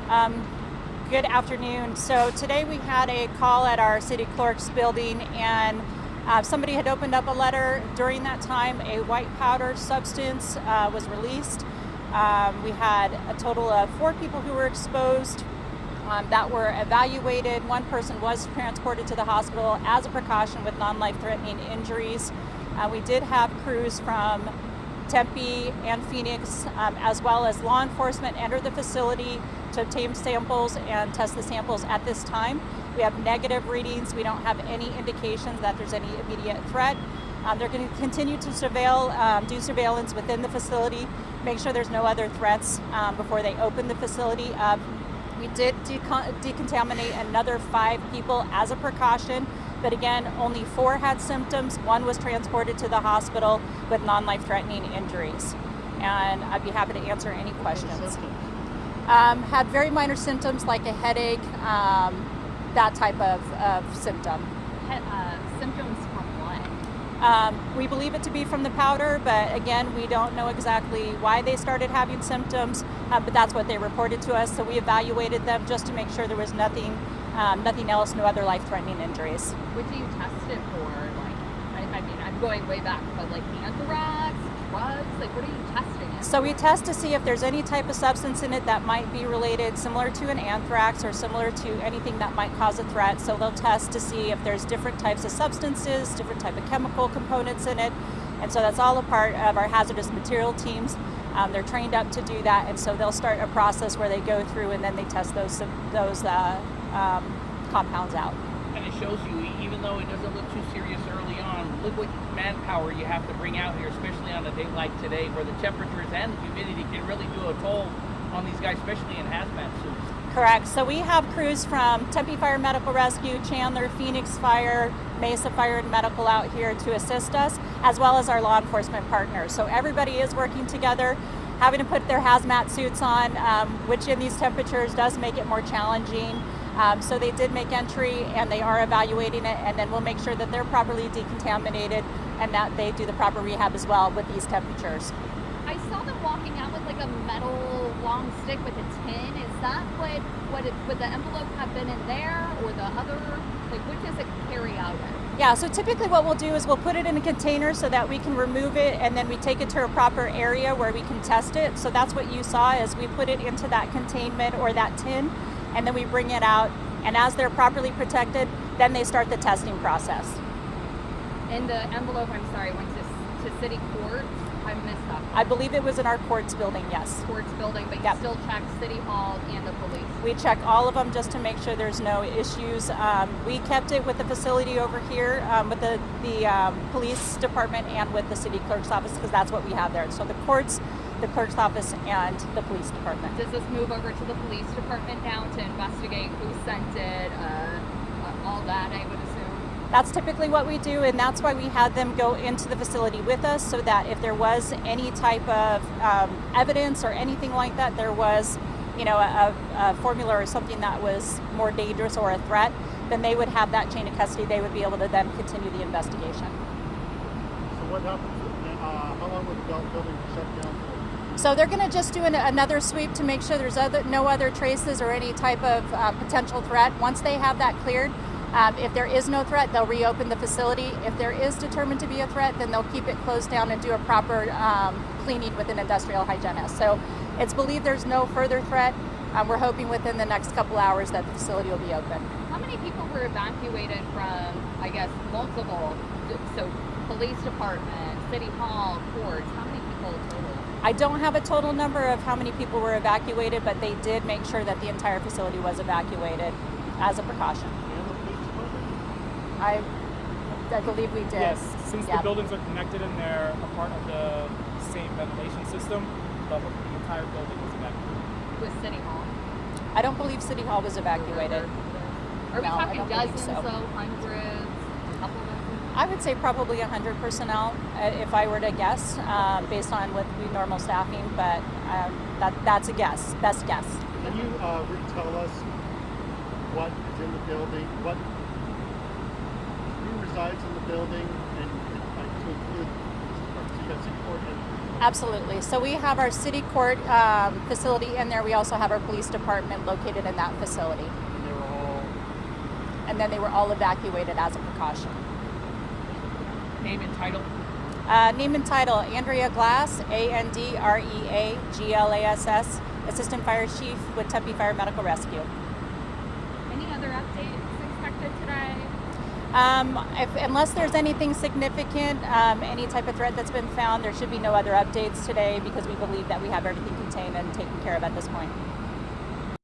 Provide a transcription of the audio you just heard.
Good afternoon. So today we had a call at our city clerk's building, and somebody had opened up a letter. During that time, a white powder substance was released. We had a total of 4 people who were exposed that were evaluated. One person was transported to the hospital as a precaution with non-life-threatening injuries. We did have crews from Tempe and Phoenix, as well as law enforcement, enter the facility to obtain samples and test the samples at this time. We have negative readings. We don't have any indications that there's any immediate threat. They're going to continue to do surveillance within the facility, make sure there's no other threats before they open the facility up. We did decontaminate another 5 people as a precaution, but again, only 4 had symptoms. 1 was transported to the hospital with non-life-threatening injuries. And I'd be happy to answer any questions. Had very minor symptoms like a headache, that type of symptom. Symptoms from what? We believe it to be from the powder, but again, we don't know exactly why they started having symptoms, but that's what they reported to us. So we evaluated them just to make sure there was nothing else, no other life-threatening injuries. What do you test it for? I mean, I'm going way back, but like anthrax, drugs, what are you testing it So for? we test to see if there's any type of substance in it that might be related, similar to an anthrax or similar to anything that might cause a threat. So they'll test to see if there's different types of substances, different type of chemical components in it. And so that's all a part of our hazardous material teams. They're trained up to do that, and so they'll start a process where they go through and then they test those compounds out. And it shows you, even though it doesn't look too serious early on, look what manpower you have to bring out here, especially on a day like today, where the temperatures and the humidity can really do a toll on these guys, especially in hazmat suits. Correct. So we have crews from Tempe Fire and Medical Rescue, Chandler, Phoenix Fire, Mesa Fire and Medical out here to assist us, as well as our law enforcement partners. So everybody is working together, having to put their hazmat suits on, which in these temperatures does make it more challenging. So they did make entry, and they are evaluating it, and then we'll make sure that they're properly decontaminated and that they do the proper rehab as well with these temperatures. I saw them walking out with like a metal long stick with a tin. Is that would the envelope have been in there, or the other? What does it carry out in? Yeah, so typically what we'll do is we'll put it in a container so that we can remove it, and then we take it to a proper area where we can test it. So that's what you saw, is we put it into that containment or that tin, and then we bring it out, and as they're properly protected, then they start the testing process. And the envelope, I'm sorry, went to city court. I missed that. I believe it was in our courts building, yes. Courts building, but you Yep. still check city hall and the police. We check all of them just to make sure there's no issues. We kept it with the facility over here with the police department and with the city clerk's office, because that's what we have there. So the courts, the clerk's office, and the police department. Does this move over to the police department now to investigate who sent it, all that, I would assume? That's typically what we do, and that's why we had them go into the facility with us, so that if there was any type of evidence or anything like that, there was, a formula or something that was more dangerous or a threat, then they would have that chain of custody. They would be able to then continue the investigation. So what happens? How long would the building be shut down for? So they're going to just do another sweep to make sure there's no other traces or any type of potential threat. Once they have that cleared, if there is no threat, they'll reopen the facility. If there is determined to be a threat, then they'll keep it closed down and do a proper cleaning with an industrial hygienist. So it's believed there's no further threat. We're hoping within the next couple hours that the facility will be open. How many people were evacuated from, I guess, multiple, so police department, city hall, courts? How many people total? I don't have a total number of how many people were evacuated, but they did make sure that the entire facility was evacuated as a precaution. And the police department? I believe we did. Yes, since Yeah. the buildings are connected and they're a part of the same ventilation system, the entire building was evacuated. With city hall? I don't believe City Hall was evacuated. Are we No, I talking don't believe dozens, so. though, hundreds, a couple dozen? I would say probably 100 personnel, if I were to guess, based on what we normal staffing, but that's a guess, best guess. Can you retell us what is in the building, who resides in the building, and to include, so you got city court and Absolutely. So we have our city court facility in there. We also have our police department located in that facility. And they were all. And then they were all evacuated as a precaution. Name and title. Name and title, Andrea Glass, ANDREAGLASS, Assistant Fire Chief with Tempe Fire and Medical Rescue. Any other updates expected today? Unless there's anything significant, any type of threat that's been found, there should be no other updates today because we believe that we have everything contained and taken care of at this point.